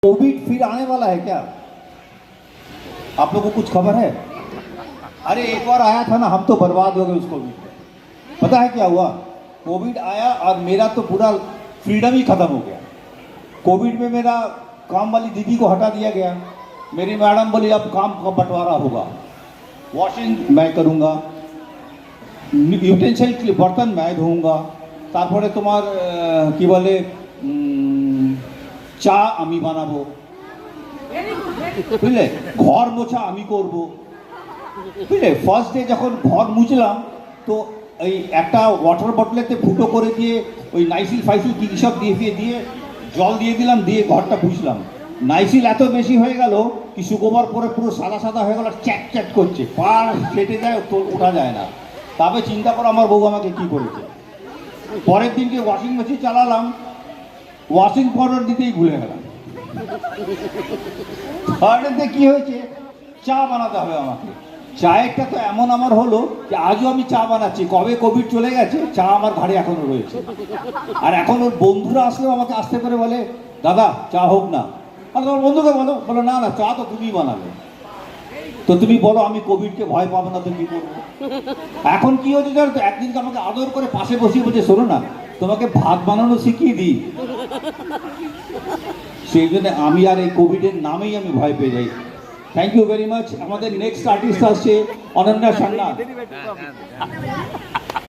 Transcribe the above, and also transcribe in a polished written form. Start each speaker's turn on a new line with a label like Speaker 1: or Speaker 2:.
Speaker 1: Covid फिर आने वाला है क्या? आप लोगों को कुछ खबर है? अरे एक बार आया था ना, हम तो बर्बाद हो गए उस कोविड में। पता है क्या हुआ? कोविड आया और मेरा तो पूरा फ्रीडम ही खत्म हो गया। कोविड में मेरा काम वाली दीदी को हटा दिया गया। मेरी मैडम बोली अब काम का बंटवारा होगा, वॉशिंग मैं करूँगा, यूटेंसिल बर्तन मैं धोऊंगा, তারপরে তোমার কি বলে চা আমি বানাবো, বুঝলে, ঘর মোছা আমি করব, বুঝলে। ফার্স্ট ডে যখন ঘর মুছলাম তো এই একটা ওয়াটার বটলেতে ফুটো করে দিয়ে ওই নাইসিল ফাইসিল কী সব দিয়ে জল দিয়ে দিলাম, দিয়ে ঘরটা মুছলাম। নাইসিল এত বেশি হয়ে গেল কি শুকোবার পরে পুরো সাদা সাদা হয়ে গেল, চ্যাট চ্যাট করছে, পা ফেটে যায়, ওঠা যায় না। তবে চিন্তা করো আমার বউ আমাকে কী করেছে। পরের দিনকে ওয়াশিং মেশিন চালালাম, ওয়াশিং পাউডার দিতেই ভুলে গেলাম। থার্ডে কি হয়েছে, চা বানাতে হবে আমাকে। চায়েরটা তো এমন আমার হলো যে আজও আমি চা বানাচ্ছি, কবে কোভিড চলে গেছে চা আমার ঘাড়ে এখনো রয়েছে। আর এখন ওর বন্ধুরা আসলেও আমাকে আসতে করে বলে দাদা চা হোক না। আর তোমার বন্ধুকে বলো, বলো না না চা তো তুমিই বানাবে। তো তুমি বলো আমি কোভিডকে ভয় পাবো না তো কি করবো? এখন কি হচ্ছে জানো তো, একদিনকে আমাকে আদর করে পাশে বসিয়ে বলছে শোনো না তোমাকে ভাত বানানো শিখিয়ে দিই। সেই জন্য আমি আর এই কোভিডের নামেই আমি ভয় পেয়ে যাই। Thank you very much. আমাদের নেক্সট আর্টিস্ট আসছে অনন্যা সান্যাল।